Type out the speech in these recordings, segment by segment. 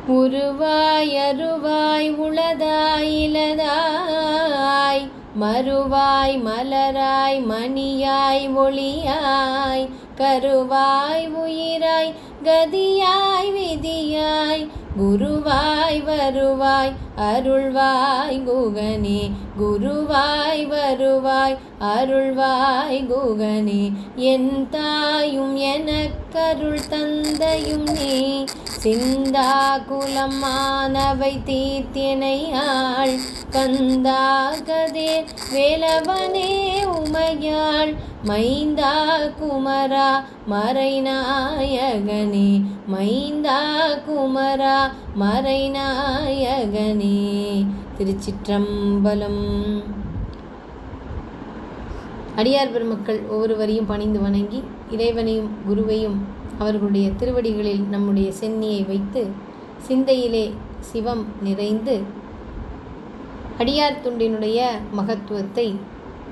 உருவாய் அருவாய் உளதாய் இலதாய் மறுவாய் மலராய் மணியாய் ஒளியாய் கருவாய் உயிராய் கதியாய் விதியாய் குருவாய் வருவாய் அருள்வாய் குகனே குருவாய் வருவாய் அருள்வாய் குகனே என் தாயும் எனக்கருள் தந்தையும் நீ சிந்தா குலம் மானவை தீர்த்தினையாள் கந்தா கதேர் வேலவனே உமையாள் மைந்தா குமரா மறைநாயகனே மைந்தா குமரா மறைநாயகனே. திருச்சிற்றம்பலம். அடியார் பெருமக்கள் ஒவ்வொருவரையும் பணிந்து வணங்கி இறைவனையும் குருவையும் அவர்களுடைய திருவடிகளில் நம்முடைய சென்னியை வைத்து சிந்தையிலே சிவம் நிறைந்து அடியார் துண்டினுடைய மகத்துவத்தை,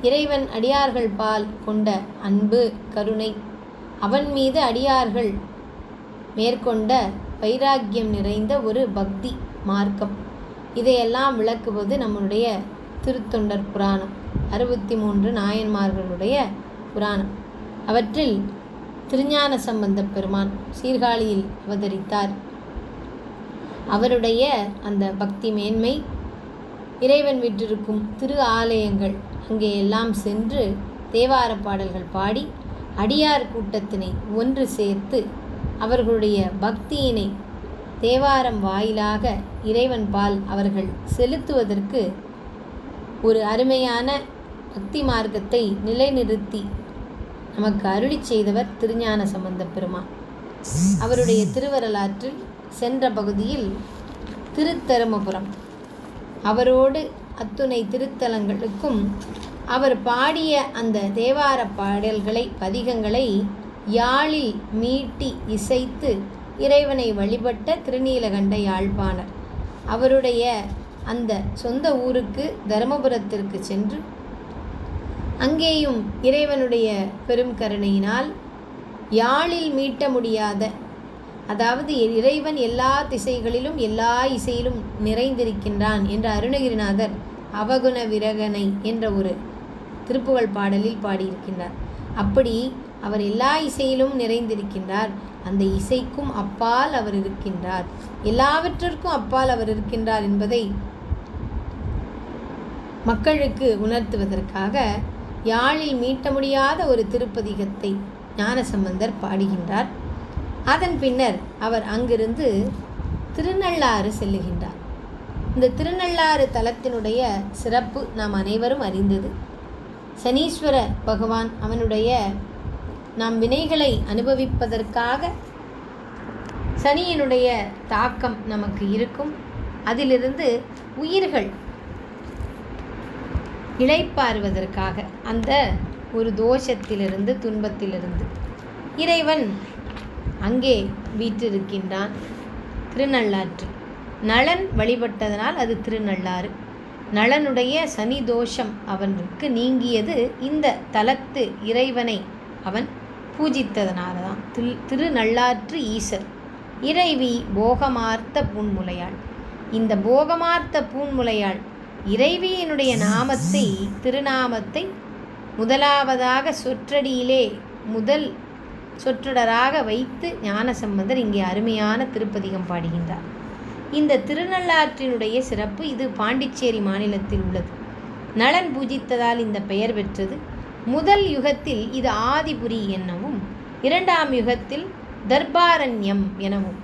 இறைவன் அடியார்கள் பால் கொண்ட அன்பு கருணை, அவன் மீது அடியார்கள் மேற்கொண்ட வைராக்கியம் நிறைந்த ஒரு பக்தி மார்க்கம், இதையெல்லாம் விளக்குவது நம்முடைய திருத்தொண்டர் புராணம். 63 நாயன்மார்களுடைய புராணம். அவற்றில் திருஞான சம்பந்தப் பெருமான் சீர்காழியில் அவதரித்தார். அவருடைய அந்த பக்தி மேன்மை, இறைவன் விற்றிருக்கும் திரு ஆலயங்கள் அங்கே எல்லாம் சென்று தேவார பாடல்கள் பாடி அடியார் கூட்டத்தினை ஒன்று சேர்த்து அவர்களுடைய பக்தியினை தேவாரம் வாயிலாக இறைவன் பால் அவர்கள் செலுத்துவதற்கு ஒரு அருமையான பக்தி மார்க்கத்தை நிலைநிறுத்தி நமக்கு அருளி செய்தவர் திருஞான சம்பந்தப் பெருமான். அவருடைய திருவரலாற்றில் சென்ற பகுதியில் திருத்தருமபுரம், அவரோடு அத்துணை திருத்தலங்களுக்கும் அவர் பாடிய அந்த தேவார பாடல்களை பதிகங்களை யாழில் மீட்டி இசைத்து இறைவனை வழிபட்ட திருநீலகண்ட யாழ்ப்பாணர் அவருடைய அந்த சொந்த ஊருக்கு தருமபுரத்திற்கு சென்று அங்கேயும் இறைவனுடைய பெரும் கருணையினால் யாழில் மீட்ட முடியாத, அதாவது இறைவன் எல்லா திசைகளிலும் எல்லா இசையிலும் நிறைந்திருக்கின்றான் என்ற அருணகிரிநாதர் அவகுண விரகனை என்ற ஒரு திருப்புகழ் பாடலில் பாடியிருக்கின்றார். அப்படி அவர் எல்லா இசையிலும் நிறைந்திருக்கின்றார். அந்த இசைக்கும் அப்பால் அவர் இருக்கின்றார், எல்லாவற்றிற்கும் அப்பால் அவர் இருக்கின்றார் என்பதை மக்களுக்கு உணர்த்துவதற்காக யாழில் மீட்ட முடியாத ஒரு திருப்பதிகத்தை ஞானசம்பந்தர் பாடுகின்றார். அதன் பின்னர் அவர் அங்கிருந்து திருநள்ளாறு செல்லுகின்றார். இந்த திருநள்ளாறு தலத்தினுடைய சிறப்பு நாம் அனைவரும் அறிந்தது. சனீஸ்வர பகவான் அவனுடைய நாம் வினைகளை அனுபவிப்பதற்காக சனியினுடைய தாக்கம் நமக்கு இருக்கும். அதிலிருந்து உயிர்கள் இளைப்பாறுவதற்காக அந்த ஒரு தோஷத்திலிருந்து துன்பத்திலிருந்து இறைவன் அங்கே வீற்றிருக்கின்றான். திருநள்ளாற்று நளன் வழிபட்டதனால் அது திருநள்ளாறு. நளனுடைய சனி தோஷம் அவனுக்கு நீங்கியது இந்த தலத்து இறைவனை அவன் பூஜித்ததனால தான். திருநள்ளாற்று ஈசர். இறைவி போகமார்த்த பூன்முலையாள். இந்த போகமார்த்த பூன்முலையாள் இறைவியினுடைய நாமத்தை, திருநாமத்தை முதலாவதாக சொற்றடியிலே முதல் சொற்றொடராக வைத்து ஞானசம்பந்தர் இங்கே அருமையான திருப்பதிகம் பாடுகின்றார். இந்த திருநள்ளாற்றினுடைய சிறப்பு, இது பாண்டிச்சேரி மாநிலத்தில் உள்ளது. நளன் பூஜித்ததால் இந்த பெயர் பெற்றது. முதல் யுகத்தில் இது ஆதிபுரி எனவும், இரண்டாம் யுகத்தில் தர்பாரண்யம் எனவும்,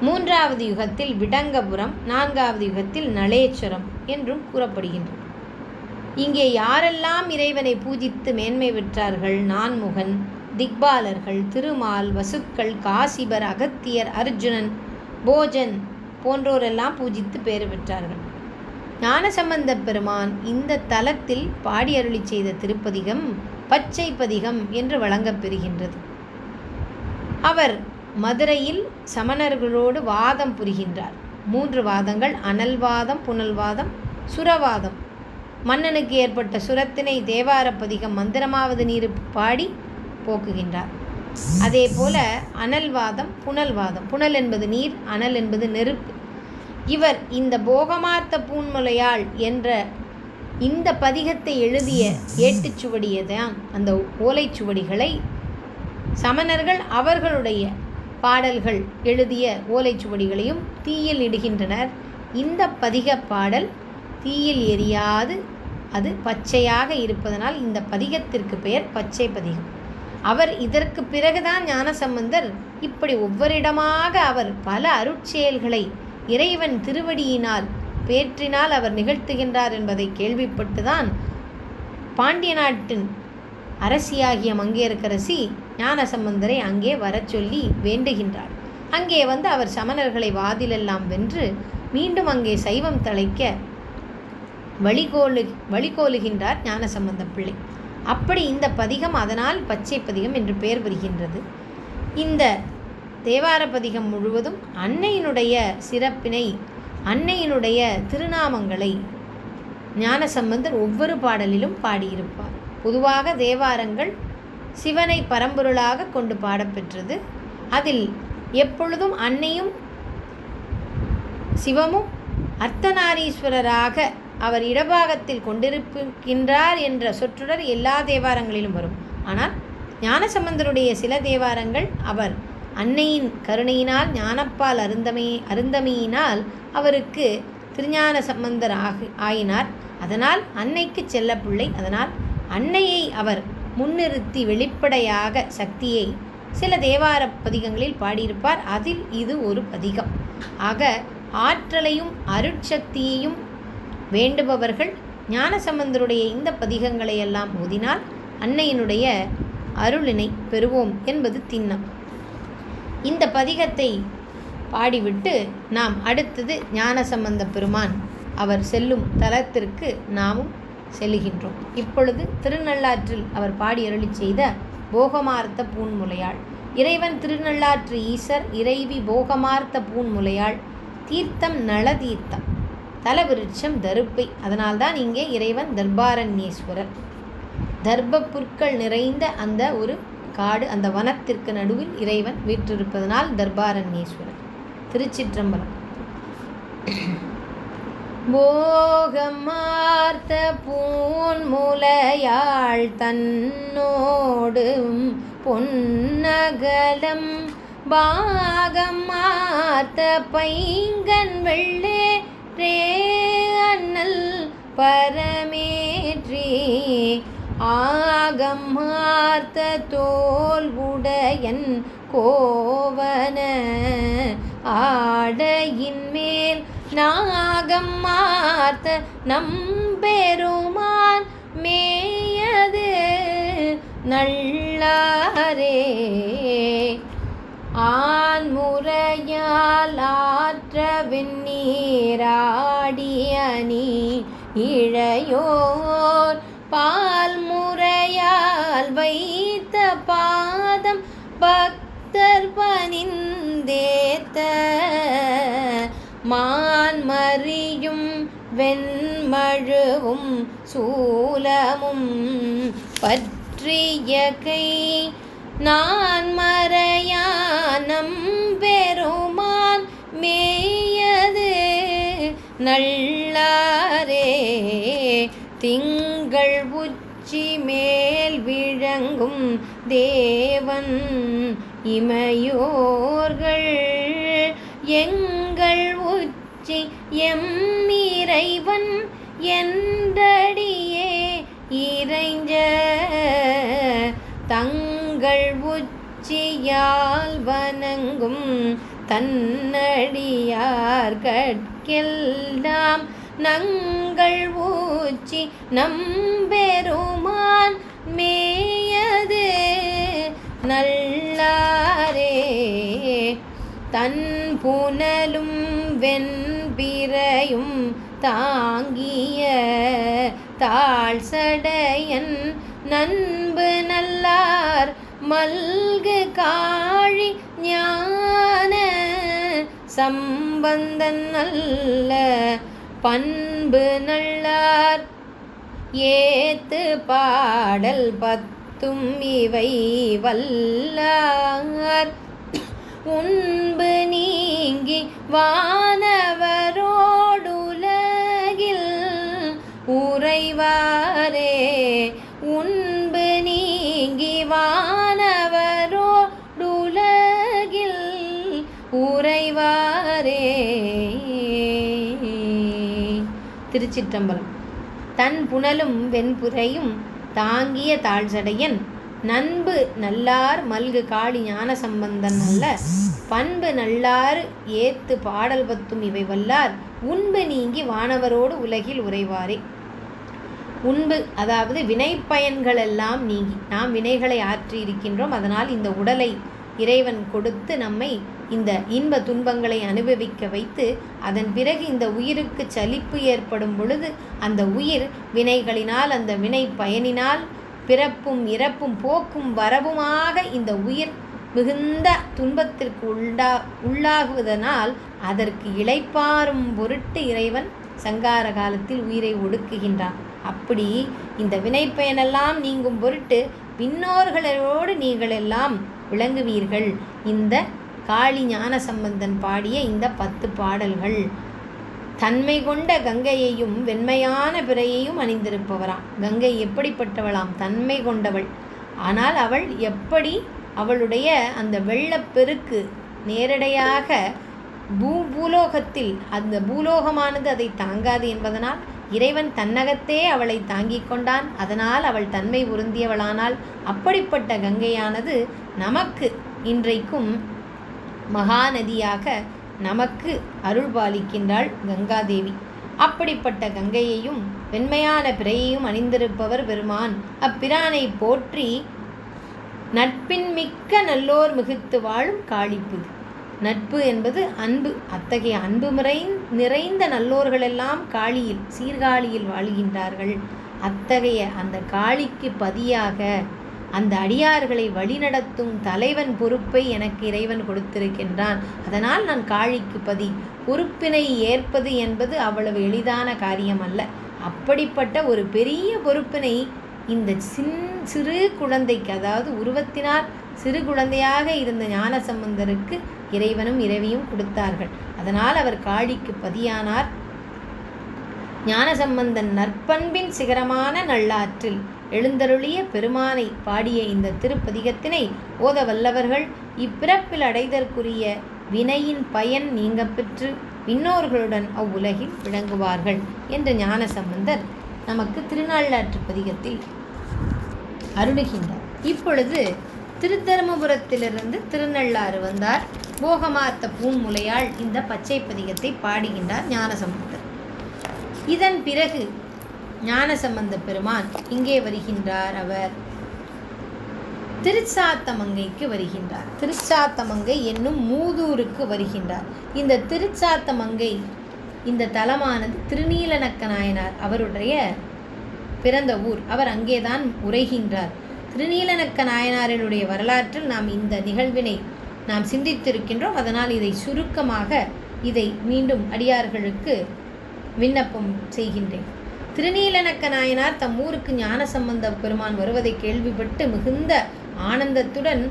மூன்றாவது யுகத்தில் விடங்கபுரம், நான்காவது யுகத்தில் நளேஸ்வரம் என்றும் கூறப்படுகின்றது. இங்கே யாரெல்லாம் இறைவனை பூஜித்து மேன்மை பெற்றார்கள்? நான்முகன், திக்பாலர்கள், திருமால், வசுக்கள், காசிபர், அகத்தியர், அர்ஜுனன், போஜன் போன்றோரெல்லாம் பூஜித்து பேறு பெற்றார்கள். ஞானசம்பந்த பெருமான் இந்த தலத்தில் பாடி அருளி செய்த திருப்பதிகம் பச்சை பதிகம் என்று வழங்கப் பெறுகின்றது. அவர் மதுரையில் சமணர்களோடு வாதம் புரிகின்றார். 3 வாதங்கள்: அனல்வாதம், புனல்வாதம், சுரவாதம். மன்னனுக்கு ஏற்பட்ட சுரத்தினை தேவார பதிகம் மந்திரமாவது நீர் பாடி போக்குகின்றார். அதே போல அனல்வாதம், புனல்வாதம். புனல் என்பது நீர், அனல் என்பது நெருப்பு. இவர் இந்த போகமார்த்த பூன்முலையாள் என்ற இந்த பதிகத்தை எழுதிய ஏட்டுச்சுவடியதான் அந்த ஓலைச்சுவடிகளை சமணர்கள் அவர்களுடைய பாடல்கள் எழுதிய ஓலைச்சுவடிகளையும் தீயில் இடுகின்றனர். இந்த பதிக பாடல் தீயில் எரியாது அது பச்சையாக இருப்பதனால் இந்த பதிகத்திற்கு பெயர் பச்சை பதிகம். அவர் இதற்கு பிறகுதான் ஞானசம்பந்தர் இப்படி ஒவ்வொரிடமாக அவர் பல அருட்செயல்களை இறைவன் திருவடியினால் பேற்றினால் அவர் நிகழ்த்துகின்றார் என்பதை கேள்விப்பட்டுதான் பாண்டிய நாட்டின் அரசியாகிய மங்கையர்க்கரசி ஞானசம்பந்தரை அங்கே வரச் சொல்லி வேண்டுகின்றார். அங்கே வந்து அவர் சமணர்களை வாதிலெல்லாம் வென்று மீண்டும் அங்கே சைவம் தழைக்க வழிகோலுகின்றார் ஞானசம்பந்த பிள்ளை. அப்படி இந்த பதிகம் அதனால் பச்சை பதிகம் என்று பெயர் வருகின்றது. இந்த தேவார பதிகம் முழுவதும் அன்னையினுடைய சிறப்பினை, அன்னையினுடைய திருநாமங்களை ஞானசம்பந்தர் ஒவ்வொரு பாடலிலும் பாடியிருப்பார். பொதுவாக தேவாரங்கள் சிவனை பரம்பொருளாக கொண்டு பாடப்பெற்றது. அதில் எப்பொழுதும் அன்னையும் சிவமும் அர்த்தநாரீஸ்வரராக அவர் இடபாகத்தில் கொண்டிருக்கின்றார் என்ற சொற்றொடர் எல்லா தேவாரங்களிலும் வரும். ஆனால் ஞானசம்பந்தருடைய சில தேவாரங்கள் அவர் அன்னையின் கருணையினால் ஞானப்பால் அருந்தமையினால் அவருக்கு திருஞான சம்பந்தர் ஆயினார். அதனால் அன்னைக்கு செல்ல பிள்ளை. அதனால் அன்னையை அவர் முன்னிறுத்தி வெளிப்படையாக சக்தியை சில தேவார பதிகங்களில் பாடியிருப்பார். அதில் இது ஒரு பதிகம். ஆக ஆற்றலையும் அருட்சக்தியையும் வேண்டுபவர்கள் ஞானசம்பந்தருடைய இந்த பதிகங்களை எல்லாம் ஓதினால் அன்னையினுடைய அருளினை பெறுவோம் என்பது திண்ணம். இந்த பதிகத்தை பாடிவிட்டு நாம் அடுத்தது ஞானசம்பந்த பெருமான் அவர் செல்லும் தலத்திற்கு நாமும் செல்லுகின்றோம். இப்பொழுது திருநள்ளாற்றில் அவர் பாடி அருளி செய்த போகமார்த்த பூன்முலையாள். இறைவன் திருநள்ளாற்று ஈசர், இறைவி போகமார்த்த பூன்முலையாள். தீர்த்தம் நளதீர்த்தம், தலவிருட்சம் தருப்பை. அதனால்தான் இங்கே இறைவன் தர்பாரண்யேஸ்வரர். தர்ப்ப புற்கள் நிறைந்த அந்த ஒரு காடு, அந்த வனத்திற்கு நடுவில் இறைவன் வீற்றிருப்பதனால் தர்பாரண்யேஸ்வரர். திருச்சிற்றம்பலம். போகமார்த்த பூன்முலையாள் தன்னோடும் பொன்னகலம் பாகமார்த்த பைங்கன் வெள்ளே அண்ணல் பரமேற்றி ஆகமார்த்த தோல் உடையன் கோவன ஆடையின் மேல் நாகமார்த்த நம்பெருமான் மேயது நல்லாரே. ஆன்முறையால் ஆற்ற வெந்நீராடியணி இழையோர் பால் முறையால் வைத்த பாதம் பக்தர் பணிந்தேத்த மான்மறியும் வெண்மழுவும் சூலமும் பற்றிய கை நான் மறையானம் பெருமான் மேயது நல்லாரே. திங்கள் உச்சி மேல் விளங்கும் தேவன் இமையோர்கள் எங்கள் உச்சி எம் இறைவன் என்றடியே இறைஞ்ச தங்கள் உச்சியால் வணங்கும் தன்னடியார் கட்கெல்லாம் நங்கள் ஊச்சி நம்பெருமான் மேயது நல்லாரே. தன் புனலும் வெண்பிறையும் தாங்கிய தாழ் சடையன் நண்பு நல்லார் மல்கு காழி ஞான சம்பந்தன் நல்ல பண்பு நல்லார் ஏத்து பாடல் பத்தும் இவை வல்லார் உண்பு நீங்கி வானவரோடுலகில் உறைவாரே. உண்பு நீங்கி வானவரோடுலகில் உறைவாரே. திருச்சிற்றம்பலம். தன் புனலும் வெண்புரையும் தாங்கிய தாழ்சடையன் நண்பு நல்லார் மல்கு காளி ஞான சம்பந்தன் அல்ல பண்பு நல்லார் ஏத்து பாடல் பத்தும் இவை வல்லார் உண்பு நீங்கி வானவரோடு உலகில் உறைவாரே. உண்பு அதாவது வினை பயன்களெல்லாம் நீங்கி நாம் வினைகளை ஆற்றி இருக்கின்றோம். அதனால் இந்த உடலை இறைவன் கொடுத்து நம்மை இந்த இன்ப துன்பங்களை அனுபவிக்க வைத்து அதன் பிறகு இந்த உயிருக்கு சலிப்பு ஏற்படும் பொழுது அந்த உயிர் வினைகளினால் அந்த வினை பயனினால் பிறப்பும் இறப்பும் போக்கும் வரவுமாக இந்த உயிர் மிகுந்த துன்பத்திற்கு உள்ளாகுவதனால் அதற்கு இளைப்பாறும் பொருட்டு இறைவன் சங்கார காலத்தில் உயிரை ஒடுக்குகின்றான். அப்படி இந்த வினை பயனெல்லாம் நீங்கும் பொருட்டு விண்ணோர்களோடு நீங்கள் எல்லாம் விளங்குவீர்கள். இந்த காளி ஞான சம்பந்தன் பாடிய இந்த 10 பாடல்கள். தன்மை கொண்ட கங்கையையும் வெண்மையான பிறையையும் அணிந்திருப்பவராம். கங்கை எப்படிப்பட்டவளாம்? தன்மை கொண்டவள். ஆனால் அவள் எப்படி அவளுடைய அந்த வெள்ளப்பெருக்கு நேரடியாக பூலோகத்தில் அந்த பூலோகமானது அதை தாங்காது என்பதனால் இறைவன் தன்னகத்தே அவளை தாங்கிக் கொண்டான். அதனால் அவள் தன்மை உருந்தியவளானால் அப்படிப்பட்ட கங்கையானது நமக்கு இன்றைக்கும் மகாநதியாக நமக்கு அருள் பாலிக்கின்றாள் கங்காதேவி. அப்படிப்பட்ட கங்கையையும் வெண்மையான பிறையையும் அணிந்திருப்பவர் பெருமான். அப்பிரானை போற்றி நட்பின் மிக்க நல்லோர் மிகுத்து வாழும் காளிப்புது. நட்பு என்பது அன்பு. அத்தகைய அன்பு நிறைந்த நல்லோர்களெல்லாம் காளியில் சீர்காழியில் வாழ்கின்றார்கள். அத்தகைய அந்த காளிக்கு பதியாக அந்த அடியார்களை வழிநடத்தும் தலைவன் பொறுப்பை எனக்கு இறைவன் கொடுத்திருக்கின்றான். அதனால் நான் காளிக்கு பதி. பொறுப்பினை ஏற்பது என்பது அவ்வளவு எளிதான காரியம் அல்ல. அப்படிப்பட்ட ஒரு பெரிய பொறுப்பினை இந்த சிறு குழந்தைக்கு, அதாவது உருவத்தினால் சிறு குழந்தையாக இருந்த ஞானசம்பந்தருக்கு இறைவனும் இறைவியும் கொடுத்தார்கள். அதனால் அவர் காளிக்கு பதியானார். ஞானசம்பந்தன் நற்பண்பின் சிகரமான நல்லாற்றில் எழுந்தருளிய பெருமானை பாடிய இந்த திருப்பதிகத்தினை ஓத வல்லவர்கள் இப்பிறப்பில் அடைதற்குரிய வினையின் பயன் நீங்க பெற்று விண்ணோர்களுடன் அவ்வுலகில் விளங்குவார்கள் என்று ஞானசம்பந்தர் நமக்கு திருநாள்ளாற்று பதிகத்தில் அருளுகின்றார். இப்பொழுது திருத்தருமபுரத்திலிருந்து திருநள்ளாறு வந்தார். போகமார்த்த பூமுலையாள் இந்த பச்சை பதிகத்தை பாடுகின்றார் ஞானசம்பந்தர். இதன் பிறகு ஞானசம்பந்த பெருமான் இங்கே வருகின்றார். அவர் திருச்சாத்தமங்கைக்கு வருகின்றார். திருச்சாத்தமங்கை என்னும் மூதூருக்கு வருகின்றார். இந்த திருச்சாத்தமங்கை இந்த தலமானது திருநீலநக்க நாயனார் அவருடைய பிறந்த ஊர். அவர் அங்கேதான் உரைகின்றார். திருநீலநக்க நாயனாரினுடைய வரலாற்றில் நாம் இந்த நிகழ்வினை நாம் சிந்தித்திருக்கின்றோம். அதனால் இதை சுருக்கமாக இதை மீண்டும் அடியார்களுக்கு விண்ணப்பம் செய்கின்றேன். திருநீலநக்க நாயனார் தம் ஊருக்கு ஞானசம்பந்த பெருமான் வருவதை கேள்விப்பட்டு மிகுந்த ஆனந்தத்துடன்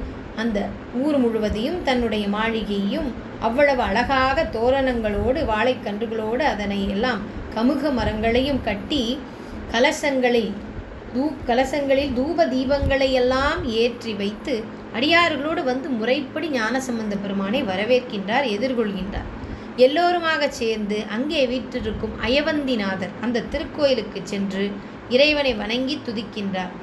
அந்த ஊர் முழுவதையும் தன்னுடைய மாளிகையையும் அவ்வளவு அழகாக தோரணங்களோடு வாழைக்கன்றுகளோடு அதனை எல்லாம் கமுக மரங்களையும் கட்டி கலசங்களில் தூப தீபங்களை எல்லாம் ஏற்றி வைத்து அடியார்களோடு வந்து முறைப்படி ஞானசம்பந்த பெருமானை வரவேற்கின்றார், எதிர்கொள்கின்றார். எல்லோருமாக சேர்ந்து அங்கே வீற்றிருக்கும் அயவந்திநாதர் அந்த திருக்கோயிலுக்கு சென்று இறைவனை வணங்கி துதிக்கின்றார்.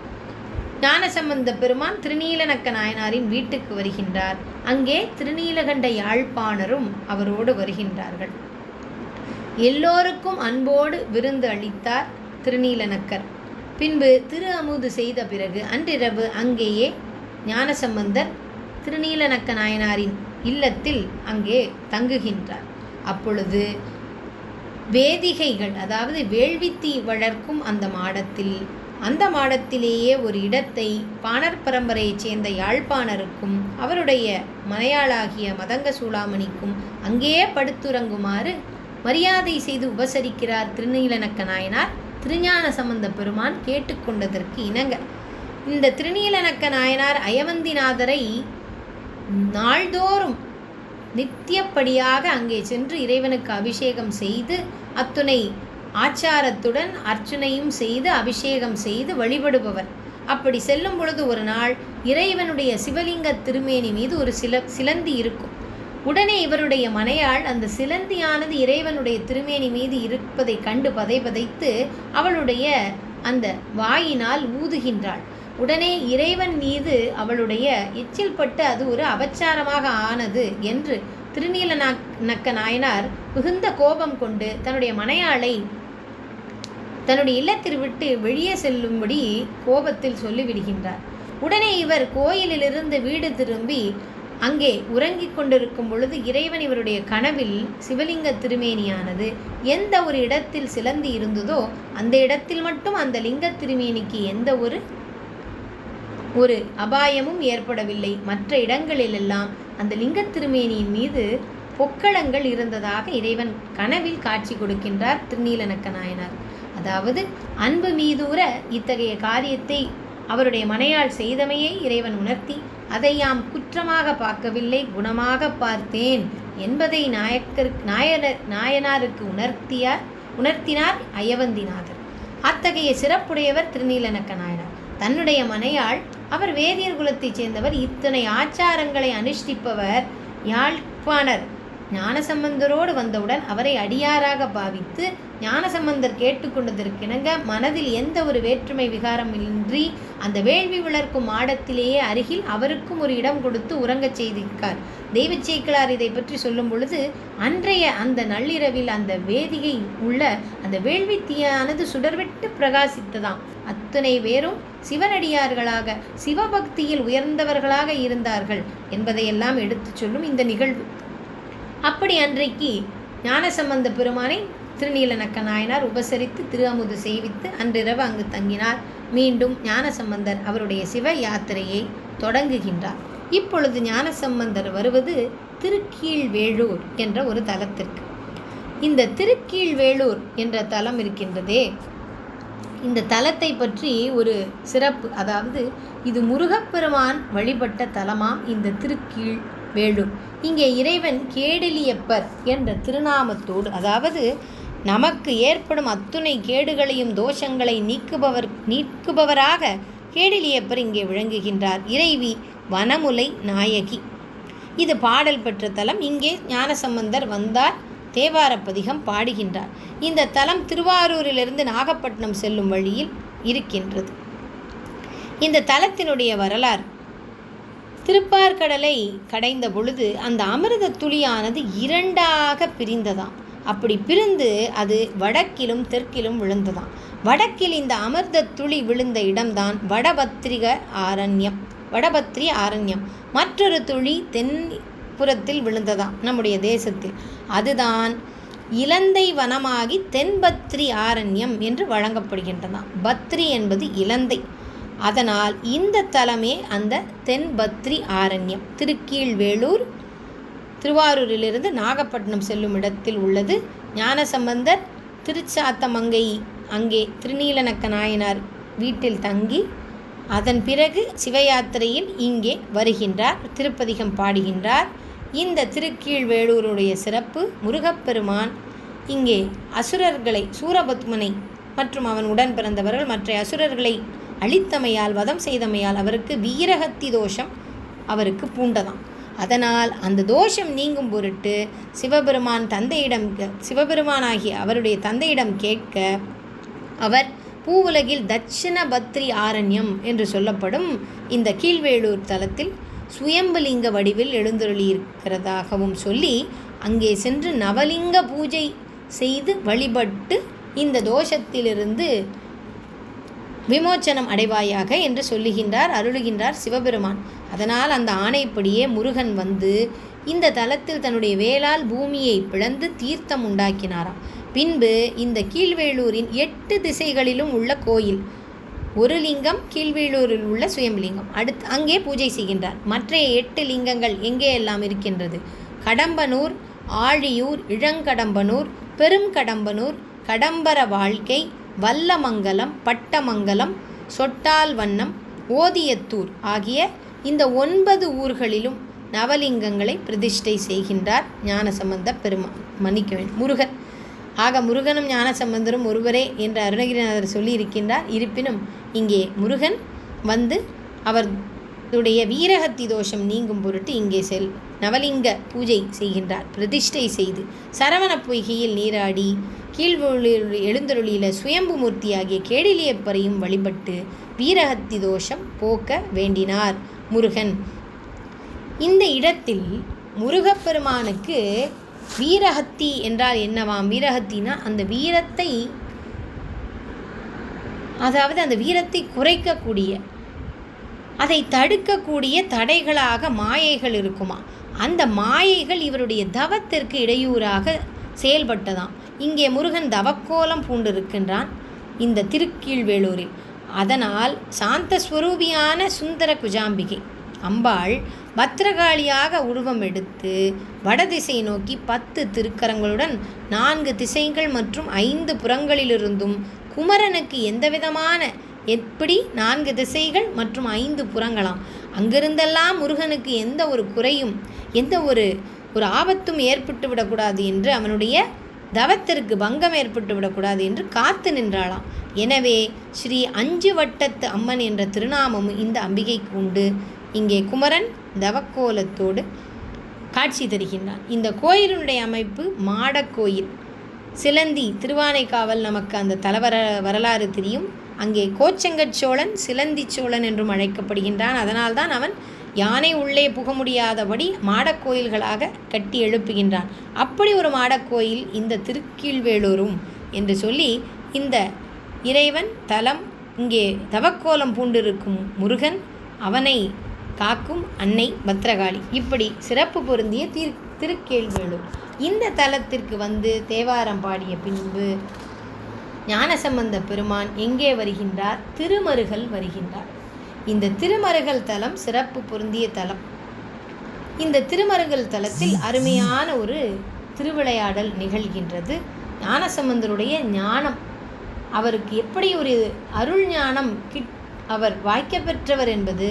ஞானசம்பந்த பெருமான் திருநீலநக்க நாயனாரின் வீட்டுக்கு வருகின்றார். அங்கே திருநீலகண்ட யாழ்ப்பாணரும் அவரோடு வருகின்றார்கள். எல்லோருக்கும் அன்போடு விருந்து அளித்தார் திருநீலநக்கர். பின்பு திரு அமுது செய்த பிறகு அன்றிரவு அங்கேயே ஞானசம்பந்தர் திருநீலநக்க நாயனாரின் இல்லத்தில் அங்கே தங்குகின்றார். அப்பொழுது வேதிகைகள், அதாவது வேள்வித்தீ வளர்க்கும் அந்த மாடத்திலேயே ஒரு இடத்தை பாணர் பரம்பரையைச் சேர்ந்த யாழ்ப்பாணருக்கும் அவருடைய மனையாளாகிய மதங்க சூளாமணிக்கும் அங்கேயே படுத்துறங்குமாறு மரியாதை செய்து உபசரிக்கிறார் திருநீலநக்க நாயனார். திருஞான சம்பந்த பெருமான் கேட்டுக்கொண்டதற்கு இணங்க இந்த திருநீலநக்க நாயனார் அயவந்திநாதரை நாள்தோறும் நித்தியப்படியாக அங்கே சென்று இறைவனுக்கு அபிஷேகம் செய்து அத்துணை ஆச்சாரத்துடன் அர்ச்சனையும் செய்து அபிஷேகம் செய்து வழிபடுபவர். அப்படி செல்லும் பொழுது ஒரு நாள் இறைவனுடைய சிவலிங்க திருமேனி மீது ஒரு சிலந்தி இருக்கும். உடனே இவருடைய மனையாள் அந்த சிலந்தியானது இறைவனுடைய திருமேனி மீது இருப்பதை கண்டு பதைத்து அவளுடைய அந்த வாயினால் ஊதுகின்றாள். உடனே இறைவன் மீது அவளுடைய எச்சில் பட்டு அது ஒரு அபச்சாரமாக ஆனது என்று திருநீலநக்க நாயனார் மிகுந்த கோபம் கொண்டு தன்னுடைய மனையாளை தன்னுடைய இல்லத்தில் விட்டு வெளியே செல்லும்படி கோபத்தில் சொல்லிவிடுகின்றார். உடனே இவர் கோயிலிலிருந்து வீடு திரும்பி அங்கே உறங்கிக் கொண்டிருக்கும் பொழுது இறைவன் இவருடைய கனவில் சிவலிங்க திருமேனியானது எந்த ஒரு இடத்தில் சிலந்தி இருந்ததோ அந்த இடத்தில் மட்டும் அந்த லிங்க திருமேனிக்கு எந்த ஒரு அபாயமும் ஏற்படவில்லை. மற்ற இடங்களிலெல்லாம் அந்த லிங்க திருமேனியின் மீது பொக்களங்கள் இருந்ததாக இறைவன் கனவில் காட்சி கொடுக்கின்றார் திருநீலநக்க நாயனார். அதாவது அன்பு மீதூர இத்தகைய காரியத்தை அவருடைய மனையாள் செய்தமையை இறைவன் உணர்த்தி அதை யாம் குற்றமாக பார்க்கவில்லை, குணமாக பார்த்தேன் என்பதை நாயனாருக்கு உணர்த்தினார் அயவந்திநாதர். அத்தகைய சிறப்புடையவர் திருநீலநக்க நாயனார். தன்னுடைய மனையாள் அவர் வேதியர் குலத்தைச் சேர்ந்தவர், இத்தனை ஆச்சாரங்களை அனுஷ்டிப்பவர். யாழ்ப்பாணர் ஞானசம்பந்தரோடு வந்தவுடன் அவரை அடியாராக பாவித்து ஞானசம்பந்தர் கேட்டுக்கொண்டதற்கிணங்க மனதில் எந்த ஒரு வேற்றுமை விகாரமின்றி அந்த வேள்வி விளர்க்கும் மாடத்திலேயே அருகில் அவருக்கும் ஒரு இடம் கொடுத்து உறங்கச் செய்திருக்கார். தெய்வச்சேக்கிழார் இதை பற்றி சொல்லும் பொழுது, அன்றைய அந்த நள்ளிரவில் அந்த வேதிகை உள்ள அந்த வேள்வி தீயானது சுடர்விட்டு பிரகாசித்ததாம். அத்தனை பேரும் சிவனடியார்களாக சிவபக்தியில் உயர்ந்தவர்களாக இருந்தார்கள் என்பதையெல்லாம் எடுத்து சொல்லும் இந்த நிகழ்வு. அப்படி அன்றைக்கு ஞானசம்பந்த பெருமானை திருநீலநக்க நாயனார் உபசரித்து திருஅமுது செய்வித்து அன்றிரவு அங்கு தங்கினார். மீண்டும் ஞானசம்பந்தர் அவருடைய சிவ யாத்திரையை தொடங்குகின்றார். இப்பொழுது ஞானசம்பந்தர் வருவது திருக்கீழ்வேளூர் என்ற ஒரு தலத்திற்கு. இந்த திருக்கீழ்வேளூர் என்ற தலம் இருக்கின்றதே, இந்த தலத்தை பற்றி ஒரு சிறப்பு, அதாவது இது முருகப்பெருமான் வழிபட்ட தலமாம் இந்த திருக்கீழ்வேளூர். இங்கே இறைவன் கேடிலியப்பர் என்ற திருநாமத்தோடு, அதாவது நமக்கு ஏற்படும் அத்துணை கேடுகளையும் தோஷங்களை நீக்குபவராக கேடிலியப்பர் இங்கே விளங்குகின்றார். இறைவி வனமுலை நாயகி. இது பாடல் பெற்ற தலம். இங்கே ஞானசம்பந்தர் வந்தார், தேவாரப்பதிகம் பாடுகின்றார். இந்த தலம் திருவாரூரிலிருந்து நாகப்பட்டினம் செல்லும் வழியில் இருக்கின்றது. இந்த தலத்தினுடைய வரலாறு, திருப்பார்கடலை கடைந்த பொழுது அந்த அமிர்த துளியானது இரண்டாக பிரிந்ததாம். அப்படி பிரிந்து அது வடக்கிலும் தெற்கிலும் விழுந்ததாம். வடக்கில் இந்த அமிர்த துளி விழுந்த இடம்தான் வடபத்ரி ஆரண்யம். மற்றொரு துளி தென்புறத்தில் விழுந்ததாம் நம்முடைய தேசத்தில். அதுதான் இலந்தை வனமாகி தென்பத்ரி ஆரண்யம் என்று வழங்கப்படுகின்றதாம். பத்ரி என்பது இலந்தை. அதனால் இந்த தலமே அந்த தென்பத்ரி ஆரண்யம். திருக்கீழ்வேளூர் திருவாரூரிலிருந்து நாகப்பட்டினம் செல்லும் இடத்தில் உள்ளது. ஞானசம்பந்தர் திருச்சாத்தமங்கை அங்கே திருநீலநக்க நாயனார் வீட்டில் தங்கி அதன் பிறகு சிவயாத்திரையில் இங்கே வருகின்றார், திருப்பதிகம் பாடுகின்றார். இந்த திருக்கீழ்வேளூருடைய சிறப்பு, முருகப்பெருமான் இங்கே அசுரர்களை, சூரபத்மனை மற்றும் அவன் உடன் பிறந்தவர்கள் மற்ற அசுரர்களை அழித்தமையால், வதம் செய்தமையால் அவருக்கு வீரஹத்தி தோஷம் அவருக்கு பூண்டதாம். அதனால் அந்த தோஷம் நீங்கும் பொருட்டு சிவபெருமானாகிய அவருடைய தந்தையிடம் கேட்க அவர் பூவுலகில் தட்சிண பத்ரி ஆரண்யம் என்று சொல்லப்படும் இந்த கீழ்வேளூர் தலத்தில் சுயம்புலிங்க வடிவில் எழுந்தருளியிருக்கிறதாகவும் சொல்லி அங்கே சென்று நவலிங்க பூஜை செய்து வழிபட்டு இந்த தோஷத்திலிருந்து விமோச்சனம் அடைவாயாக என்று அருளுகின்றார் சிவபெருமான். அதனால் அந்த ஆணைப்படியே முருகன் வந்து இந்த தலத்தில் தன்னுடைய வேளால் பூமியை பிளந்து தீர்த்தம் உண்டாக்கினாராம். பின்பு இந்த கீழ்வேளூரின் 8 திசைகளிலும் உள்ள கோயில், ஒரு லிங்கம் கீழ்வேளூரில் உள்ள சுயம்புலிங்கம், அங்கே பூஜை செய்கின்றார். மற்ற 8 லிங்கங்கள் எங்கே எல்லாம் இருக்கின்றது? கடம்பனூர், ஆழியூர், இளங்கடம்பனூர், பெருங்கடம்பனூர், கடம்பர வாழ்க்கை, வல்லமங்கலம், பட்டமங்கலம், சொட்டால் வண்ணம், ஓதியத்தூர் ஆகிய இந்த 9 ஊர்களிலும் நவலிங்கங்களை பிரதிஷ்டை செய்கின்றார் ஞானசம்பந்த முருகன். ஆக முருகனும் ஞானசம்பந்தரும் ஒருவரே என்று அருணகிரிநாதர் சொல்லியிருக்கின்றார். இருப்பினும் இங்கே முருகன் வந்து அவருடைய வீரஹத்தி தோஷம் நீங்கும் பொருட்டு இங்கே நவலிங்க பூஜை செய்கின்றார். பிரதிஷ்டை செய்து சரவண பொய்கையில் நீராடி எழுந்தருளியில சுயம்பு மூர்த்தியாகிய கேடிலியப்பரையும் வழிபட்டு வீரஹத்தி தோஷம் போக்க வேண்டினார் முருகன். இந்த இடத்தில் முருகப்பெருமானுக்கு வீரஹத்தி என்றால் என்னவாம்? வீரஹத்தினா அந்த வீரத்தை, அதாவது அந்த வீரத்தை குறைக்கக்கூடிய, அதை தடுக்கக்கூடிய தடைகளாக மாயைகள் இருக்குமா. அந்த மாயைகள் இவருடைய தவத்திற்கு இடையூறாக செயல்பட்டதாம். இங்கே முருகன் தவக்கோலம் பூண்டிருக்கின்றான் இந்த திருக்கீழ்வேளூரில். அதனால் சாந்தஸ்வரூபியான சுந்தர குஜாம்பிகை அம்பாள் பத்ரகாளியாக உருவம் எடுத்து வடதிசை நோக்கி 10 திருக்கரங்களுடன் 4 திசைகள் மற்றும் 5 புறங்களிலிருந்தும் குமரனுக்கு எந்தவிதமான எப்படி 4 திசைகள் மற்றும் 5 புறங்களாம், அங்கிருந்தெல்லாம் முருகனுக்கு எந்த ஒரு குறையும் எந்த ஒரு ஆபத்தும் ஏற்பட்டு விடக்கூடாது என்று, அவனுடைய தவத்திற்கு பங்கம் ஏற்பட்டு விடக்கூடாது என்று காத்து நின்றாளாம். எனவே ஸ்ரீ 5 வட்டத்து அம்மன் என்ற திருநாமமும் இந்த அம்பிகைக்கு உண்டு. இங்கே குமரன் தவக்கோலத்தோடு காட்சி தருகின்றான். இந்த கோயிலுடைய அமைப்பு மாடக்கோயில். சிலந்தி திருவானைக்காவல் நமக்கு அந்த வரலாறு தெரியும். அங்கே கோச்செங்கட் சோழன் சிலந்தி சோழன் என்றும் அழைக்கப்படுகின்றான். அதனால்தான் அவன் யானை உள்ளே புக முடியாதபடி மாடக்கோயில்களாக கட்டி எழுப்புகின்றான். அப்படி ஒரு மாடக்கோயில் இந்த திருக்கீழ்வேளூரும் என்று சொல்லி இந்த இறைவன் தலம், இங்கே தவக்கோலம் பூண்டிருக்கும் முருகன், அவனை காக்கும் அன்னை பத்ரகாளி, இப்படி சிறப்பு பொருந்திய திருக்கீழ்வேளூர். இந்த தலத்திற்கு வந்து தேவாரம் பாடிய பின்பு ஞானசம்பந்த பெருமான் எங்கே வருகின்றார்? திருமருகல் வருகின்றார். இந்த திருமருகல் தலம் சிறப்பு பொருந்திய தலம். இந்த திருமருகல் தலத்தில் அருமையான ஒரு திருவிளையாடல் நிகழ்கின்றது. ஞானசம்பந்தருடைய ஞானம், அவருக்கு எப்படி ஒரு அருள் ஞானம் அவர் வாய்க்க பெற்றவர் என்பது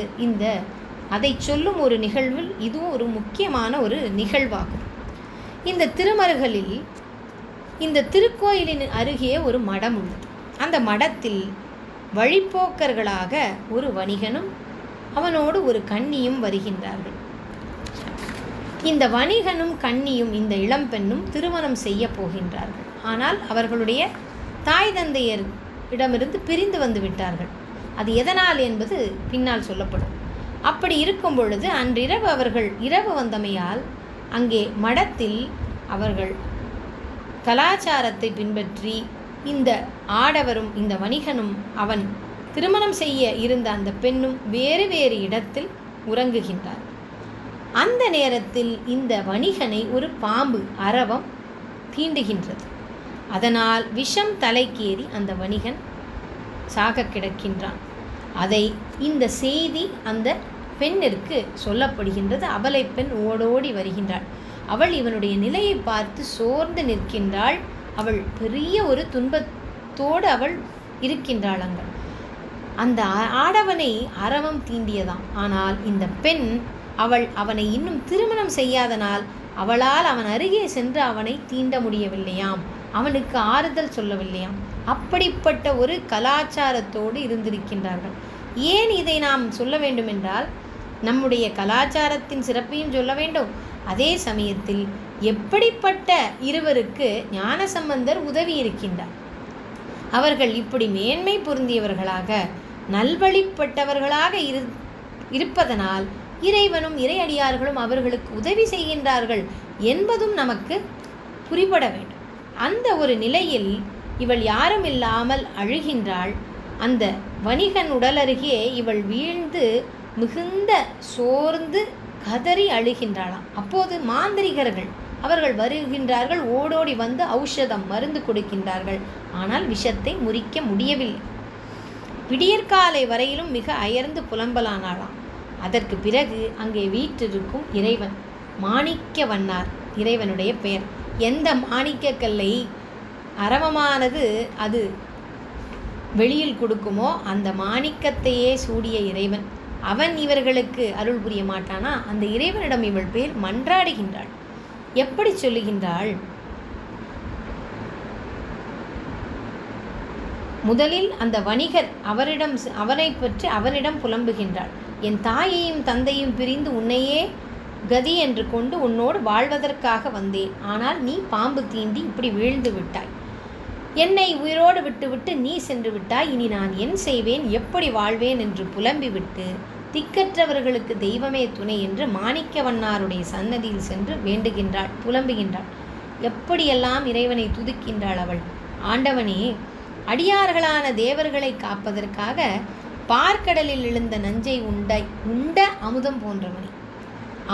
அதை சொல்லும் ஒரு நிகழ்வில் இதுவும் ஒரு முக்கியமான ஒரு நிகழ்வாகும். இந்த திருமருகலில் இந்த திருக்கோயிலின் அருகே ஒரு மடம் உள்ளது. அந்த மடத்தில் வழிப்போக்கர்களாக ஒரு வணிகனும் அவனோடு ஒரு கன்னியும் வருகின்றார்கள். இந்த வணிகனும் கன்னியும் இந்த இளம்பெண்ணும் திருமணம் செய்ய போகின்றார்கள். ஆனால் அவர்களுடைய தாய் தந்தையர் இடமிருந்து பிரிந்து வந்து விட்டார்கள். அது எதனால் என்பது பின்னால் சொல்லப்படும். அப்படி இருக்கும் பொழுது அன்றிரவு அவர்கள் இரவு வந்தமையால் அங்கே மடத்தில் அவர்கள் கலாச்சாரத்தை பின்பற்றி இந்த ஆடவரும் இந்த வணிகனும் அவன் திருமணம் செய்ய இருந்த அந்த பெண்ணும் வேறு வேறு இடத்தில் உறங்குகின்றார். அந்த நேரத்தில் இந்த வணிகனை ஒரு பாம்பு அரவம் தீண்டுகின்றது. அதனால் விஷம் தலைக்கேறி அந்த வணிகன் சாக கிடக்கின்றான். அதை இந்த செய்தி அந்த பெண்ணிற்கு சொல்லப்படுகின்றது. அபலை பெண் ஓடோடி வருகின்றாள். அவள் இவனுடைய நிலையை பார்த்து சோர்ந்து நிற்கின்றாள். அவள் பெரிய ஒரு துன்பத்தோடு அவள் இருக்கின்றாள். அங்கள் அந்த ஆடவனை அரவம் தீண்டியதாம். ஆனால் இந்த பெண் அவனை இன்னும் திருமணம் செய்யாதனால் அவளால் அவன் அருகே சென்று அவனை தீண்ட முடியவில்லையாம், அவனுக்கு ஆறுதல் சொல்லவில்லையாம். அப்படிப்பட்ட ஒரு கலாச்சாரத்தோடு இருந்திருக்கின்றார்கள். ஏன் இதை நாம் சொல்ல வேண்டும் என்றால், நம்முடைய கலாச்சாரத்தின் சிறப்பையும் சொல்ல வேண்டும். அதே சமயத்தில் எப்படிப்பட்ட இருவருக்கு ஞானசம்பந்தர் உதவி இருக்கின்றார். அவர்கள் இப்படி மேன்மை பொருந்தியவர்களாக நல்வழிப்பட்டவர்களாக இருப்பதனால் இறைவனும் இறையடியார்களும் அவர்களுக்கு உதவி செய்கின்றார்கள் என்பதும் நமக்கு புரிபட வேண்டும். அந்த ஒரு நிலையில் இவள் யாரும் இல்லாமல் அழுகின்றாள். அந்த வணிகன் உடலருகே இவள் வீழ்ந்து மிகுந்த சோர்ந்து கதறி அழுகின்றாளாம். அப்போது மாந்திரிகர்கள் அவர்கள் வருகின்றார்கள். ஓடோடி வந்து ஔஷதம் மருந்து கொடுக்கின்றார்கள். ஆனால் விஷத்தை முறிக்க முடியவில்லை. விடியற்காலை வரையிலும் மிக அயர்ந்து புலம்பலானாளாம். அதற்கு பிறகு அங்கே வீற்றிருக்கும் இறைவன் மாணிக்க வண்ணார், இறைவனுடைய பெயர். எந்த மாணிக்க கல்லை அரவமானது அது வெளியில் கொடுக்குமோ அந்த மாணிக்கத்தையே சூடிய இறைவன் அவன் இவர்களுக்கு அருள் புரிய மாட்டானா? அந்த இறைவனிடம் இவள் பேர் மன்றாடுகின்றாள். எப்படி சொல்லுகின்றாள்? முதலில் அந்த வணிகர் அவரை பற்றி அவனிடம் புலம்புகின்றாள். என் தாயையும் தந்தையும் பிரிந்து உன்னையே கதி என்று கொண்டு உன்னோடு வாழ்வதற்காக வந்தேன். ஆனால் நீ பாம்பு தீண்டி இப்படி வீழ்ந்து விட்டாய். என்னை உயிரோடு விட்டுவிட்டு நீ சென்று விட்டாய். இனி நான் என் செய்வேன், எப்படி வாழ்வேன் என்று புலம்பிவிட்டு திக்கற்றவர்களுக்கு தெய்வமே துணை என்று மாணிக்கவண்ணாருடைய சன்னதியில் சென்று வேண்டுகின்றாள், புலம்புகின்றாள். எப்படியெல்லாம் இறைவனை துதிக்கின்றாள் அவள். ஆண்டவனே, அடியார்களான தேவர்களை காப்பதற்காக பார்க்கடலில் எழுந்த நஞ்சை உண்ட அமுதம் போன்றவனே.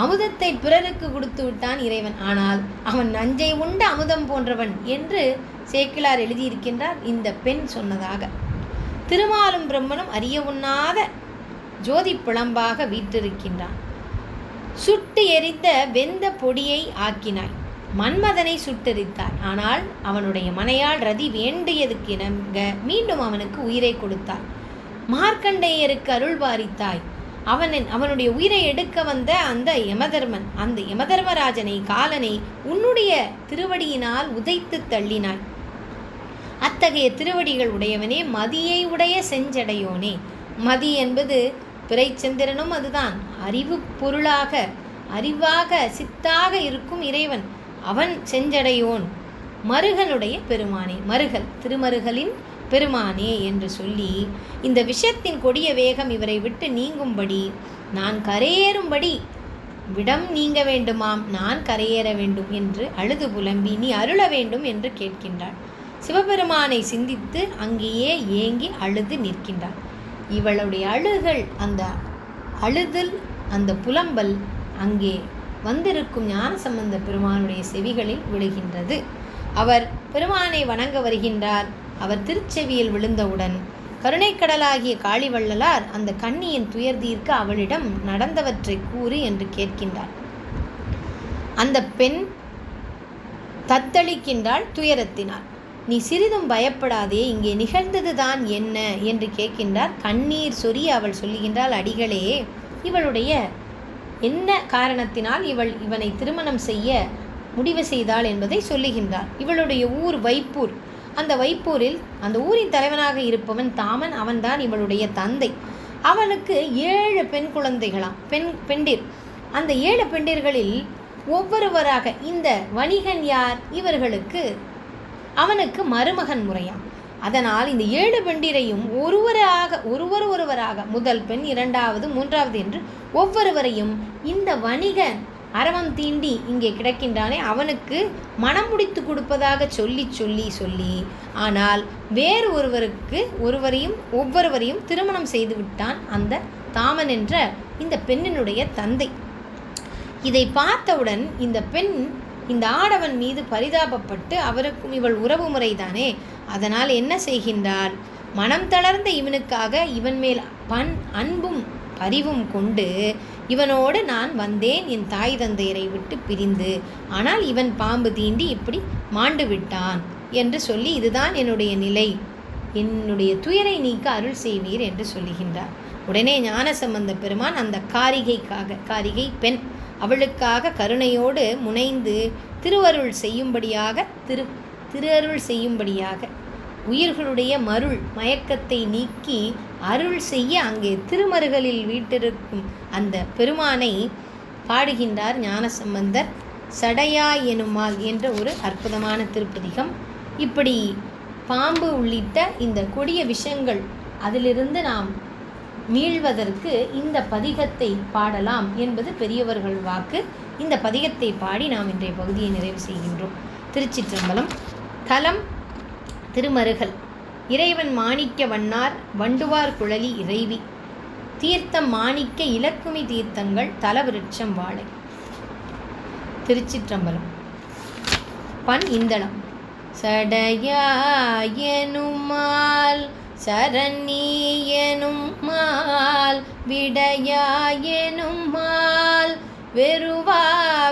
அமுதத்தை பிறருக்கு கொடுத்து விட்டான் இறைவன். ஆனால் அவன் நஞ்சை உண்ட அமுதம் போன்றவன் என்று சேக்கிழார் எழுதியிருக்கின்றார். இந்த பெண் சொன்னதாக திருமாலும் பிரம்மனும் அறிய உண்ணாத ஜோதி பிளம்பாக வீற்றிருக்கின்றான். சுட்டு எரித்த வெந்த பொடியை ஆக்கினாய், மன்மதனை சுட்டெரித்தாய். ஆனால் அவனுடைய மனையால் ரதி வேண்டியதுக்கு இணங்க மீண்டும் அவனுக்கு உயிரை கொடுத்தாய். மார்க்கண்டேயருக்கு அருள் பாரித்தாய். அவனுடைய உயிரை எடுக்க வந்த அந்த யமதர்மன், அந்த யமதர்மராஜனை காலனை உன்னுடைய திருவடியினால் உதைத்து தள்ளினாய். அத்தகைய திருவடிகள் உடையவனே, மதியை உடைய செஞ்சடையோனே. மதி என்பது பிறைச்சந்திரனும் அதுதான். அறிவு பொருளாக, அறிவாக, சித்தாக இருக்கும் இறைவன் அவன் செஞ்சடையோன், மருகனுடைய பெருமானே, மருகல் திருமருகலின் பெருமானே என்று சொல்லி இந்த விஷத்தின் கொடிய வேகம் இவரை விட்டு நீங்கும்படி, நான் கரையேறும்படி விடம் நீங்க வேண்டுமாம், நான் கரையேற வேண்டும் என்று அழுது புலம்பி நீ அருள வேண்டும் என்று கேட்கின்றாள். சிவபெருமானை சிந்தித்து அங்கேயே ஏங்கி அழுது நிற்கின்றாள். இவளுடைய அழுகல், அந்த அழுதல், அந்த புலம்பல் அங்கே வந்திருக்கும் ஞானசம்பந்த பெருமானுடைய செவிகளில் விழுகின்றது. அவர் பெருமானை வணங்க வருகின்றார். அவர் திருச்செவியில் விழுந்தவுடன் கருணைக்கடலாகிய காளிவள்ளலார் அந்த கன்னியின் துயர் தீர்க்க அவளிடம் நடந்தவற்றை கூறு என்று கேட்கின்றார். அந்த பெண் தத்தளிக்கின்றாள் துயரத்தினார். நீ சிறிதும் பயப்படாதே, இங்கே நிகழ்ந்ததுதான் என்ன என்று கேட்கின்றார். கண்ணீர் சொரிய அவள் சொல்லுகின்றாள், அடிகளே, இவளுடைய என்ன காரணத்தினால் இவனை திருமணம் செய்ய முடிவு செய்தாள் என்பதை சொல்லுகின்றார். இவளுடைய ஊர் வைப்பூர். அந்த வைப்பூரில் அந்த ஊரின் தலைவனாக இருப்பவன் தாமன், அவன்தான் இவளுடைய தந்தை. அவனுக்கு 7 பெண் குழந்தைகளாம், பெண்டிர். அந்த 7 பெண்டிர்களில் ஒவ்வொருவராக, இந்த வணிகன் யார், அவனுக்கு மருமகன் முறையாம். அதனால் இந்த 7 பெண்டிரையும் ஒருவராக முதல் பெண், 2வது, 3வது என்று ஒவ்வொருவரையும் இந்த வணிகன் அரவம் தீண்டி இங்கே கிடக்கின்றானே அவனுக்கு மனம் முடித்து கொடுப்பதாக சொல்லி ஆனால் வேறு ஒவ்வொருவரையும் திருமணம் செய்து விட்டான் அந்த தாமன் என்ற இந்த பெண்ணினுடைய தந்தை. இதை பார்த்தவுடன் இந்த பெண் இந்த ஆடவன் மீது பரிதாபப்பட்டு, அவருக்கும் இவள் உறவு முறைதானே, அதனால் என்ன செய்கின்றாள், மனம் தளர்ந்த இவனுக்காக இவன் மேல் அன்பும் பரிவும் கொண்டு, இவனோடு நான் வந்தேன் என் தாய் தந்தையரை விட்டு பிரிந்து, ஆனால் இவன் பாம்பு தீண்டி இப்படி மாண்டு விட்டான் என்று சொல்லி, இதுதான் என்னுடைய நிலை, என்னுடைய துயரை நீக்க அருள் செய்வீர் என்று சொல்லுகின்றார். உடனே ஞானசம்பந்த பெருமான் அந்த காரிகை பெண், அவளுக்காக கருணையோடு முனைந்து திருவருள் செய்யும்படியாக உயிர்களுடைய மயக்கத்தை நீக்கி அருள் செய்ய அங்கே திருமருகலில் வீட்டிருக்கும் அந்த பெருமானை பாடுகின்றார் ஞானசம்பந்தர். சடையா எனுமால் என்ற ஒரு அற்புதமான திருப்பதிகம். இப்படி பாம்பு உள்ளிட்ட இந்த கொடிய விஷங்கள் அதிலிருந்து நாம் மீள்வதற்கு இந்த பதிகத்தை பாடலாம் என்பது பெரியவர்கள் வாக்கு. இந்த பதிகத்தை பாடி நாம் இன்றைய பகுதியை நிறைவு செய்கின்றோம். திருச்சிற்றம்பலம். தலம் திருமருகல். இறைவன் மாணிக்க வண்ணார், வண்டுவார் குழலி இறைவி. தீர்த்தம் மாணிக்க இலக்குமி தீர்த்தங்கள், தலவிருட்சம் வாழை. திருச்சிற்றம்பலம். பண் இந்தளம். சடையாயனுமால் சரணியனுமால் விடையாயனுமால் வெறுவா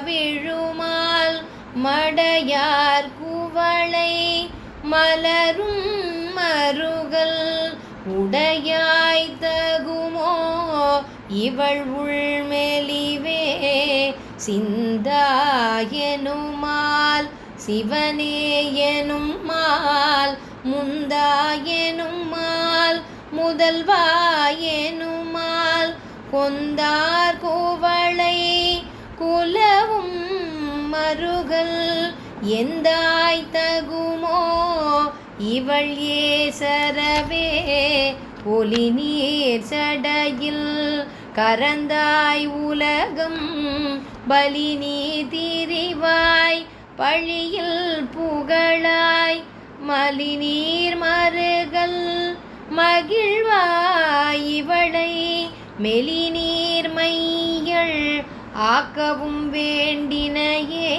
விழுமால் மடையார் குவளை மலரும் மருகல் உடையாய் தகுமோ இவள் உள்மெலிவே சிந்தாயனுமால் சிவனேயனுமால் முந்தாயனுமால் முதல்வாயனுமால் கொந்தார் குவளை குலவும் மருகல் எந்தாய் தகுமோ இவள் ஏசரவே ஒலி நீர் சடையில் கரந்தாய் உலகம் பலி நீ திரிவாய் பழியில் புகழாய் மலிநீர் மருகல் மகிழ்வாய் இவளை மெலிநீர் மையள் ஆக்கவும் வேண்டினையே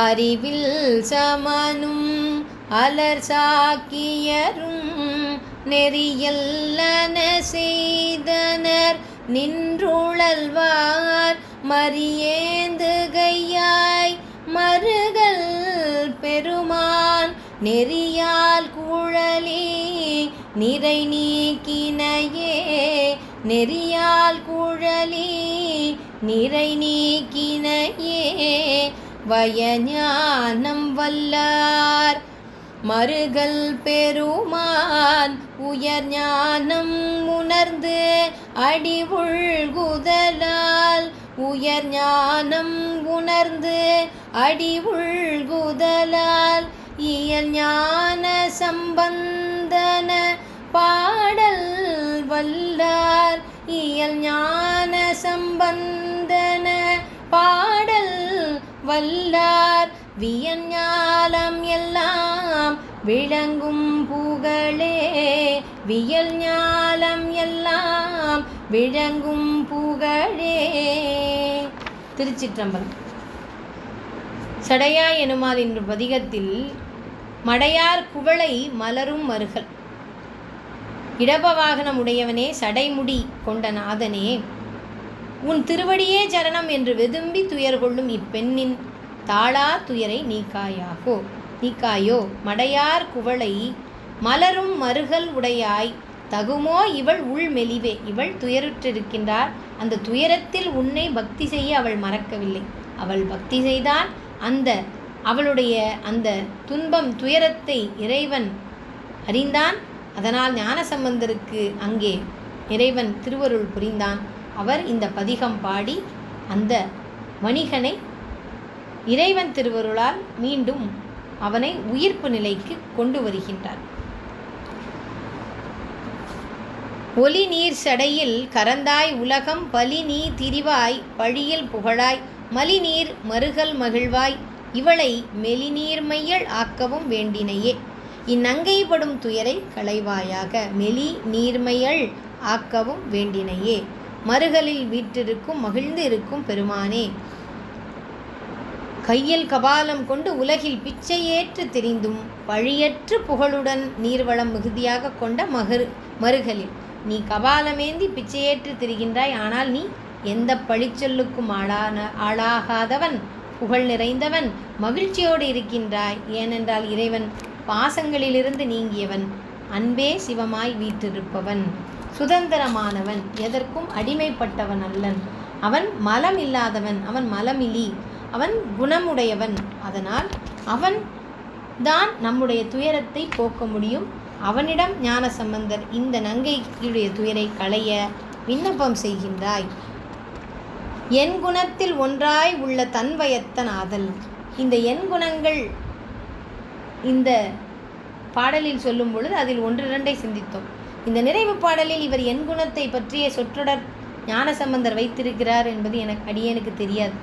அறிவில் சமனும் அலர் சாக்கியரும் நெறியல்லன செய்தனர் நின்றுழல்வார் மறியேந்துகையாய் மருகல் பெருமான் நெறியால் குழலி நிறை நீக்கினையே நெறியால் குழலி நிறை நீக்கினையே வயஞானம் வல்லார் மருகல் பெருமான் உயர் ஞானம் உணர்ந்து அடி உள்குதலால் உயர் ஞானம் உணர்ந்து அடி உள்குதலால் இயல் ஞான சம்பந்தன பாடல் வல்லார் இயல் ஞான சம்பந்தன பாடல் வல்லார் வியஞாலம் எல்லாம் விளங்கும் புகழே வியல் ஞாலம் எல்லாம் விளங்கும் புகழே. திருச்சிற்றம்பலம். சடையா எனுமால் என்ற பதிகத்தில் மடையார் குவளை மலரும் மருகல் இடபவாகனம் உடையவனே சடைமுடி கொண்ட நாதனே உன் திருவடியே சரணம் என்று வெதும்பி துயர் கொள்ளும் இப்பெண்ணின் தாளா துயரை நீக்காயோ மடையார் குவளை மலரும் மருகல் உடையாய் தகுமோ இவள் உள்மெலிவே இவள் துயருற்றிருக்கின்றார் அந்த துயரத்தில் உன்னை பக்தி செய்ய அவள் மறக்கவில்லை அவள் பக்தி செய்தால் அவளுடைய அந்த துன்பம் துயரத்தை இறைவன் அறிந்தான் அதனால் ஞானசம்பந்தருக்கு அங்கே இறைவன் திருவருள் புரிந்தான் அவர் இந்த பதிகம் பாடி அந்த வணிகனை இறைவன் திருவருளால் மீண்டும் அவனை உயிர்ப்பு நிலைக்கு கொண்டு வருகின்றார். ஒலி நீர் சடையில் கரந்தாய் உலகம் பலி நீ திரிவாய் பழியில் புகழாய் மலிநீர் மருகல் மகிழ்வாய் இவளை மெலிநீர்மையள் ஆக்கவும் வேண்டினையே இந்நங்கைப்படும் துயரை களைவாயாக மெலி நீர்மையள் ஆக்கவும் வேண்டினையே மருகலில் வீற்றிருக்கும் மகிழ்ந்து இருக்கும் பெருமானே கையில் கபாலம் கொண்டு உலகில் பிச்சையேற்று திரிந்தும் பழியற்று புகழுடன் நீர்வளம் மிகுதியாக கொண்ட மருகலில் நீ கபாலமேந்தி பிச்சையேற்று திரிகின்றாய் ஆனால் நீ எந்த பழிச்சொல்லுக்கும் ஆளாகாதவன் புகழ் நிறைந்தவன் மகிழ்ச்சியோடு இருக்கின்றாய் ஏனென்றால் இறைவன் பாசங்களிலிருந்து நீங்கியவன் அன்பே சிவமாய் வீற்றிருப்பவன் சுதந்திரமானவன் எதற்கும் அடிமைப்பட்டவன் அல்லன் அவன் மலம் இல்லாதவன் அவன் மலமிலி அவன் குணமுடையவன் அதனால் அவன் தான் நம்முடைய துயரத்தை போக்க முடியும் அவனிடம் ஞானசம்பந்தர் இந்த நங்கையுடைய துயரை களைய விண்ணப்பம் செய்கின்றாய் என் குணத்தில் ஒன்றாய் உள்ள தன்வயத்தன் ஆதல் இந்த என் குணங்கள் இந்த பாடலில் சொல்லும் பொழுது அதில் ஒன்றிரண்டை சிந்தித்தோம். இந்த நிறைவு பாடலில் இவர் என் குணத்தை பற்றிய சொற்றொடர் ஞானசம்பந்தர் வைத்திருக்கிறார் என்பது அடியேனுக்கு தெரியாது.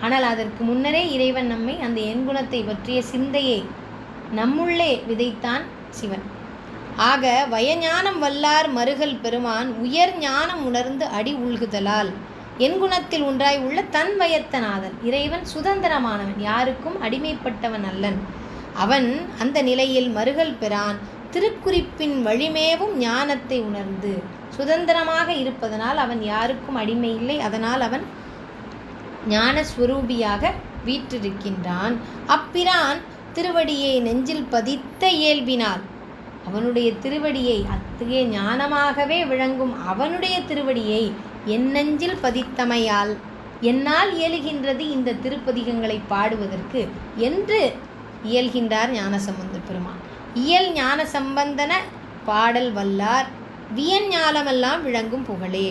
ஆனால் அதற்கு முன்னரே இறைவன் நம்மை அந்த என் குணத்தை பற்றிய சிந்தையை நம்முள்ளே விதைத்தான் சிவன். ஆக வயஞானம் வல்லார் மருகல் பெருமான் உயர் ஞானம் உணர்ந்து அடி உள்குதலால் என் குணத்தில் ஒன்றாய் உள்ள தன் வயத்தனாதல் இறைவன் சுதந்திரமானவன் யாருக்கும் அடிமைப்பட்டவன் அல்லன். அவன் அந்த நிலையில் மருகல் பெறான் திருக்குறிப்பின் வழிமேவும் ஞானத்தை உணர்ந்து சுதந்திரமாக இருப்பதனால் அவன் யாருக்கும் அடிமை இல்லை. அதனால் அவன் ஞானஸ்வரூபியாக வீற்றிருக்கின்றான். அப்பிரான் திருவடியை நெஞ்சில் பதித்த இயல்பினால், அவனுடைய திருவடியை அத்தகைய ஞானமாகவே விளங்கும் அவனுடைய திருவடியை என் நெஞ்சில் பதித்தமையால் என்னால் இயலுகின்றது இந்த திருப்பதிகங்களை பாடுவதற்கு என்று இயல்கின்றார் ஞானசம்பந்த பெருமான். இயல் ஞான சம்பந்தன பாடல் வல்லார் வியன் ஞாலமெல்லாம் விளங்கும் புகழே.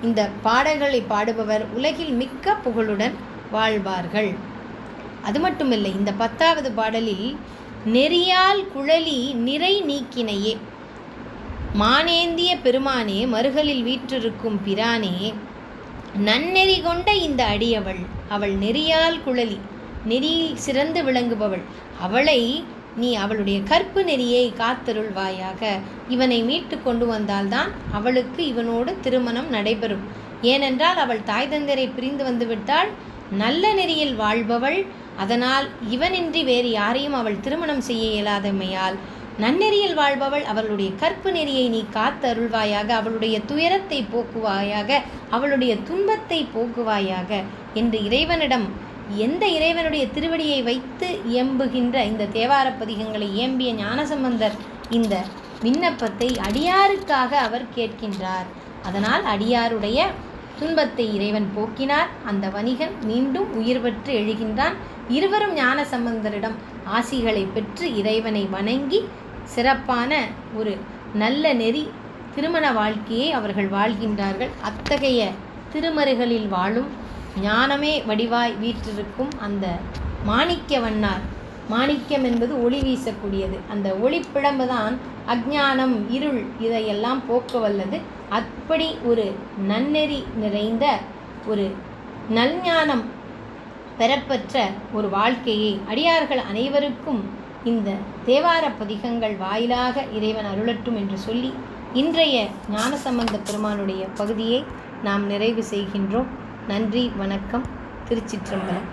இந்த பாடல்களை பாடுபவர் உலகில் மிக்க புகழுடன் வாழ்வார்கள். அது மட்டுமில்லை, இந்த 10வது பாடலில் நெறியால் குழலி நிறை நீக்கினையே, மானேந்திய பெருமானே, மறுகளில் வீற்றிருக்கும் பிரானே, நன்னெறி கொண்ட இந்த அடியவள், அவள் நெறியால் குழலி, நெறியில் சிறந்து விளங்குபவள், அவளை நீ அவளுடைய கற்பு நெறியை காத்தருள்வாயாக. இவனை மீட்டு கொண்டு வந்தால்தான் அவளுக்கு இவனோடு திருமணம் நடைபெறும். ஏனென்றால் அவள் தாய் தந்தரை பிரிந்து வந்துவிட்டால் நல்ல நெறியில் வாழ்பவள். அதனால் இவனின்றி வேறு யாரையும் அவள் திருமணம் செய்ய இயலாதமையால் நன்னெறியில் வாழ்பவள், அவளுடைய கற்பு நெறியை நீ காத்து அருள்வாயாக, அவளுடைய துயரத்தை போக்குவாயாக, அவளுடைய துன்பத்தை போக்குவாயாக என்று இறைவனிடம், எந்த இறைவனுடைய திருவடியை வைத்து இயம்புகின்ற இந்த தேவார பதிகங்களை இயம்பிய ஞானசம்பந்தர் இந்த விண்ணப்பத்தை அடியாருக்காக அவர் கேட்கின்றார். அதனால் அடியாருடைய துன்பத்தை இறைவன் போக்கினார். அந்த வணிகன் மீண்டும் உயிர் பெற்று எழுகின்றான். இருவரும் ஞானசம்பந்தரிடம் ஆசிகளை பெற்று இறைவனை வணங்கி சிறப்பான ஒரு நல்ல நெறி திருமண வாழ்க்கையை அவர்கள் வாழ்கின்றார்கள். அத்தகைய திருமருகளில் வாழும் ஞானமே வடிவாய் வீற்றிருக்கும் அந்த மாணிக்க வண்ணார், மாணிக்கம் என்பது ஒளி வீசக்கூடியது, அந்த ஒளிப்பிழம்புதான் அஞ்ஞானம் இருள் இதையெல்லாம் போக்க வல்லது. அப்படி ஒரு நன்னெறி நிறைந்த ஒரு நல்ஞானம் பெறப்பெற்ற ஒரு வாழ்க்கையை அடியார்கள் அனைவருக்கும் இந்த தேவார பதிகங்கள் வாயிலாக இறைவன் அருளட்டும் என்று சொல்லி இன்றைய ஞானசம்பந்த பெருமானுடைய பகுதியை நாம் நிறைவு செய்கின்றோம். நன்றி, வணக்கம். திருச்சிற்றம்பலம்.